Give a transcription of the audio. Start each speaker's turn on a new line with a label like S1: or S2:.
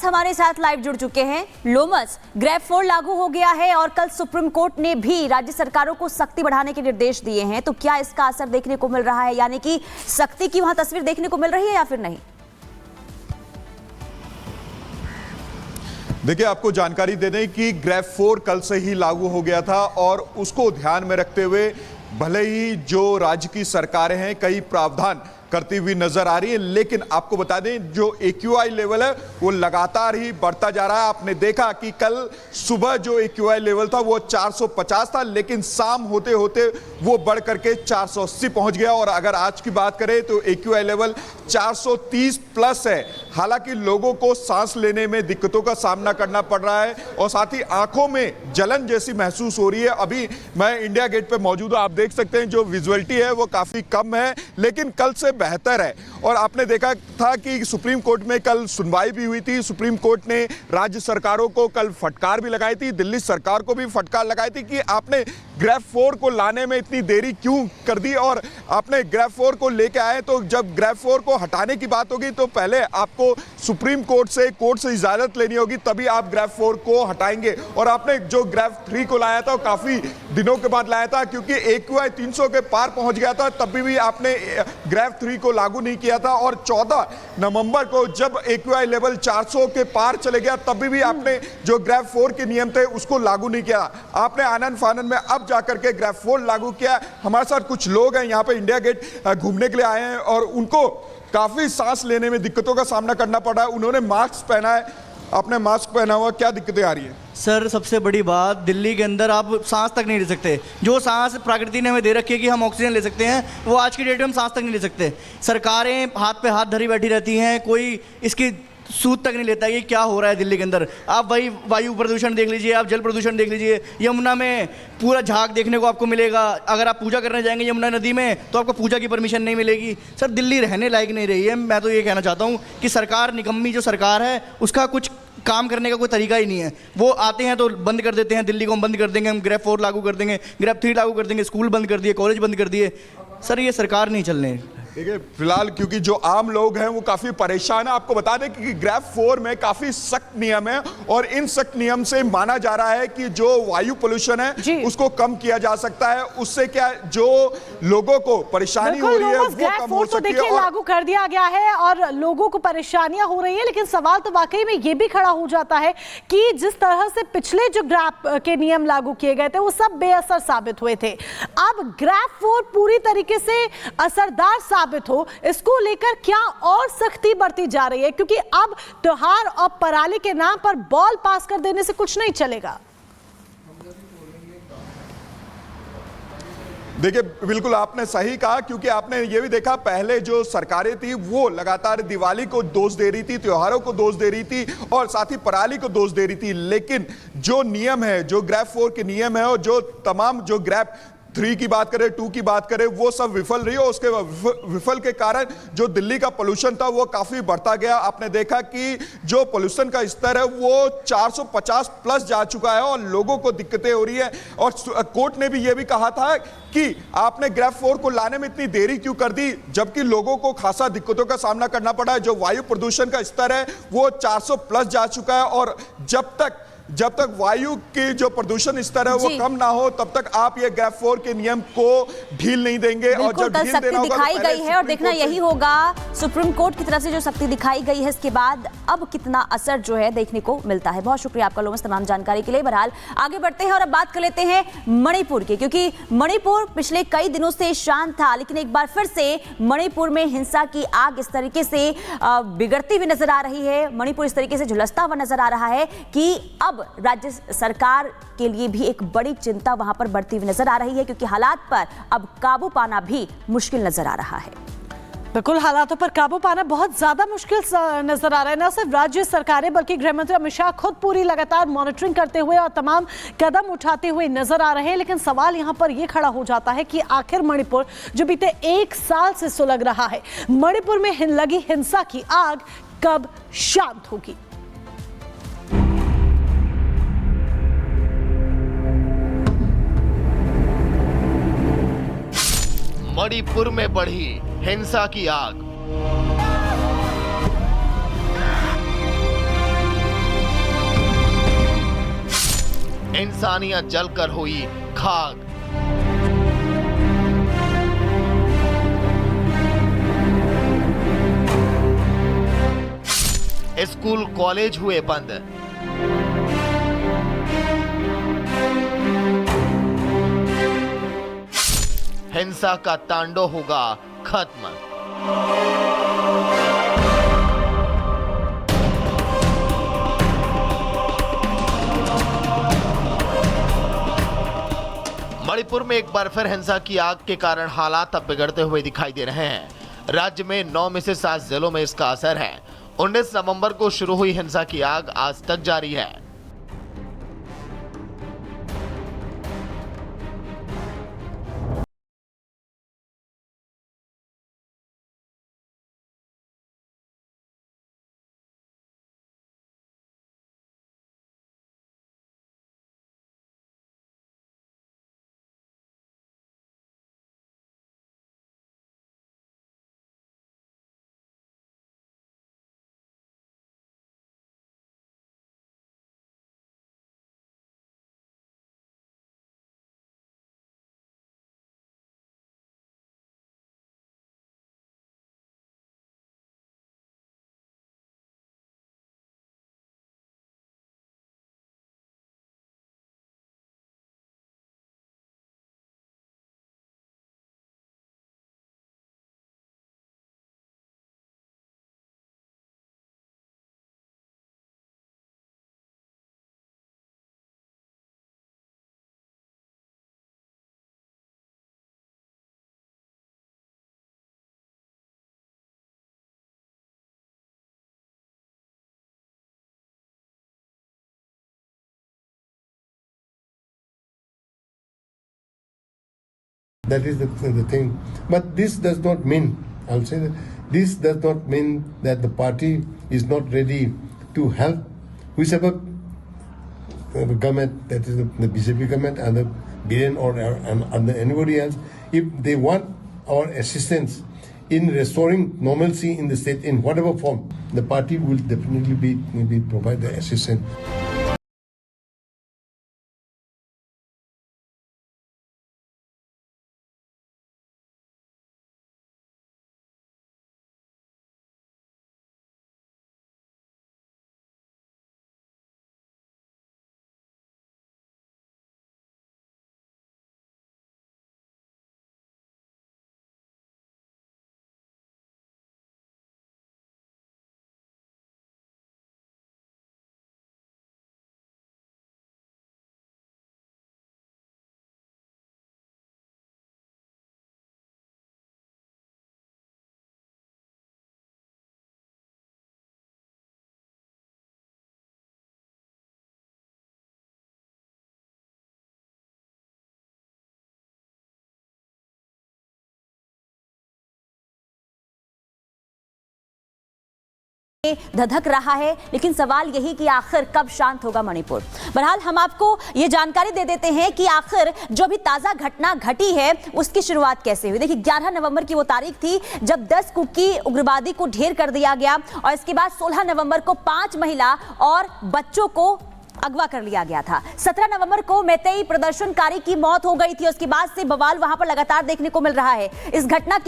S1: हमारे साथ लाइव जुड़ चुके हैं। लोमस, ग्रैब 4 लागू हो गया है और कल सुप्रीम कोर्ट ने भी राज्य सरकारों को सख्ती बढ़ाने के निर्देश दिए हैं, तो क्या इसका असर देखने को मिल रहा है, यानी कि सख्ती की वहां तस्वीर देखने को मिल रही है या फिर नहीं?
S2: देखिए, आपको जानकारी दे दें कि ग्रैब 4 कल से ही लागू हो गया था और उसको ध्यान में रखते हुए भले ही जो राज्य की सरकारें हैं कई प्रावधान करती हुई नजर आ रही है, लेकिन आपको बता दें जो AQI लेवल है वो लगातार ही बढ़ता जा रहा है। आपने देखा कि कल सुबह जो AQI लेवल था वो 450 था, लेकिन शाम होते होते वो बढ़ करके 480 पहुंच गया और अगर आज की बात करें तो AQI लेवल 430 प्लस है। हालांकि लोगों को सांस लेने में दिक्कतों का सामना करना पड़ रहा है और साथ ही आंखों में जलन जैसी महसूस हो रही है। अभी मैं इंडिया गेट पे मौजूद हूं, आप देख सकते हैं जो विजुअलिटी है वो काफी कम है, लेकिन कल से बेहतर है। और आपने देखा था कि सुप्रीम कोर्ट में कल सुनवाई भी हुई थी। सुप्रीम कोर्ट ने राज्य सरकारों को कल फटकार भी लगाई थी, दिल्ली सरकार को भी फटकार लगाई थी कि आपने ग्रैब 4 को लाने में इतनी देरी क्यों कर दी और आपने ग्रैब 4 को लेके आए तो जब ग्रैब 4 को हटाने की बात होगी तो पहले आपको सुप्रीम कोर्ट से इजाजत लेनी होगी, तभी आप ग्रैब 4 को हटाएंगे। और आपने जो ग्रैब 3 को लाया था वो काफी दिनों के बाद लाया था क्योंकि AQI 300 के पार पहुंच गया था, तभी भी आपने ग्रैब 3 को लागू नहीं किया था और 14 नवंबर को जब AQI लेवल 400 के पार चले गया तभी भी आपने जो ग्रैब 4 के नियम थे उसको लागू नहीं किया। आपने आनंद फानन में अब जाकर के ग्रैब 4 लागू किया। हमारे साथ कुछ लोग हैं यहाँ पे इंडिया गेट घूमने के लिए आए हैं और उनको काफी सांस लेने में दिक्कतों का सामना करना पड़ रहा है। उन्होंने मास्क पहना है, आपने मास्क पहना हुआ, क्या दिक्कतें आ रही है?
S3: सर, सबसे बड़ी बात, दिल्ली के अंदर आप सांस तक नहीं ले सकते। जो सांस प्रकृति ने हमें दे रखी है कि हम ऑक्सीजन ले सकते हैं, वो आज की डेट में हम सांस तक नहीं ले सकते। सरकारें हाथ पे हाथ धरी बैठी रहती हैं, कोई इसकी सूद तक नहीं लेता ये क्या हो रहा है दिल्ली के अंदर। आप वही वायु प्रदूषण देख लीजिए, आप जल प्रदूषण देख लीजिए, यमुना में पूरा झाग देखने को आपको मिलेगा। अगर आप पूजा करने जाएंगे यमुना नदी में तो आपको पूजा की परमिशन नहीं मिलेगी। सर, दिल्ली रहने लायक नहीं रही है। मैं तो ये कहना चाहता हूँ कि सरकार, निकम्मी जो सरकार है, उसका कुछ काम करने का कोई तरीका ही नहीं है। वो आते हैं तो बंद कर देते हैं, दिल्ली को हम बंद कर देंगे, हम ग्रैब 4 लागू कर देंगे, ग्रैब 3 लागू कर देंगे, स्कूल बंद कर दिए, कॉलेज बंद कर दिए। सर, ये सरकार नहीं चलने।
S2: देखिए, फिलहाल क्योंकि जो आम लोग हैं वो काफी परेशान है। आपको बता दें कि ग्रैब 4 में काफी सख्त नियम है और इन सख्त नियम से माना जा रहा है कि जो वायु पोल्यूशन है उसको कम किया जा सकता है। उससे क्या जो लोगों को परेशानी हो रही है वो कम हो सकती है।
S4: देखिए, लागू कर दिया गया है और लोगों को परेशानियां हो रही है, लेकिन सवाल तो वाकई में ये भी खड़ा हो जाता है कि जिस तरह से पिछले जो ग्रैब के नियम लागू किए गए थे वो सब बेअसर साबित हुए थे। अब ग्रैब 4 पूरी तरीके से असरदार साबित हो, इसको लेकर क्या और सख्ती बढ़ती जा रही है? क्योंकि अब त्योहार और पराली के नाम पर बॉल पास कर देने से कुछ नहीं चलेगा।
S2: देखिए, बिल्कुल आपने सही कहा क्योंकि आपने ये भी देखा पहले जो सरकारें थी वो लगातार दिवाली को दोष दे रही थी, त्योहारों को दोष दे रही थी और साथ ही पराली को दोष दे रही थी, लेकिन जो नियम है, जो ग्रैब 4 के नियम है और जो तमाम जो ग्रैब 3 की बात करें, 2 की बात करें, वो सब विफल रही और उसके विफल के कारण जो दिल्ली का पोल्यूशन था वो काफी बढ़ता गया। आपने देखा कि जो पोल्यूशन का स्तर है वो 450 प्लस जा चुका है और लोगों को दिक्कतें हो रही है। और कोर्ट ने भी ये भी कहा था कि आपने ग्रैब 4 को लाने में इतनी देरी क्यों कर दी, जबकि लोगों को खासा दिक्कतों का सामना करना पड़ा है। जो वायु प्रदूषण का स्तर है वो 400 प्लस जा चुका है और जब तक वायु के जो प्रदूषण स्तर है वो कम ना हो तब तक आप ये ग्रैब 4 के नियम को ढील नहीं देंगे। और जब ढील देना होगा
S1: दिखाई गई है और देखना यही होगा सुप्रीम कोर्ट की तरफ से जो सख्ती दिखाई गई है इसके बाद अब कितना असर जो है देखने को मिलता है। बहुत शुक्रिया आपका लोमस तमाम जानकारी के लिए। बहरहाल आगे बढ़ते हैं और अब बात कर लेते हैं मणिपुर की, क्योंकि मणिपुर पिछले कई दिनों से शांत था, लेकिन एक बार फिर से मणिपुर में हिंसा की आग इस तरीके से बिगड़ती हुई नजर आ रही है। मणिपुर इस तरीके से झुलसता हुआ नजर आ रहा है कि अब राज्य सरकार के लिए भी एक बड़ी चिंता वहां पर बढ़ती हुई नजर आ रही है, क्योंकि हालात पर अब काबू पाना भी मुश्किल नजर आ रहा है।
S4: बिल्कुल, हालातों पर काबू पाना बहुत ज्यादा मुश्किल नजर आ रहा है। न सिर्फ राज्य सरकारें बल्कि गृह मंत्री अमित शाह खुद पूरी लगातार मॉनिटरिंग करते हुए और तमाम कदम उठाते हुए नजर आ रहे हैं। लेकिन सवाल यहां पर यह खड़ा हो जाता है कि आखिर मणिपुर जो बीते 1 साल से सुलग रहा है, मणिपुर में लगी हिंसा की आग कब शांत होगी?
S5: मणिपुर में बढ़ी हिंसा की आग। इंसानियत जलकर हुई खाक। स्कूल कॉलेज हुए बंद। हिंसा का तांडव होगा खत्म। मणिपुर में एक बार फिर हिंसा की आग के कारण हालात अब बिगड़ते हुए दिखाई दे रहे हैं। राज्य में 9 में से 7 जिलों में इसका असर है। 19 नवंबर को शुरू हुई हिंसा की आग आज तक जारी है।
S6: That is the thing. But this does not mean, I'll say that, this does not mean that the party is not ready to help whichever government, that is the BJP government and the BN or anybody else, if they want our assistance in restoring normalcy in the state in whatever form, the party will definitely be provide the assistance.
S1: धधक रहा है, लेकिन सवाल यही कि आखिर कब शांत होगा मणिपुर। बहरहाल हम आपको ये जानकारी दे देते हैं कि आखिर जो अभी ताजा घटना घटी है उसकी शुरुआत कैसे हुई। देखिए 11 नवंबर की वो तारीख थी जब 10 कुकी उग्रवादी को ढेर कर दिया गया और इसके बाद 16 नवंबर को 5 महिला और बच्चों को अगवा कर लिया गया था। 17 नवंबर को मैतेई प्रदर्शनकारी की मौत हो गई थी। उसके बाद से बवाल वहां पर लगातार देखने को मिल रहा है। इस घटना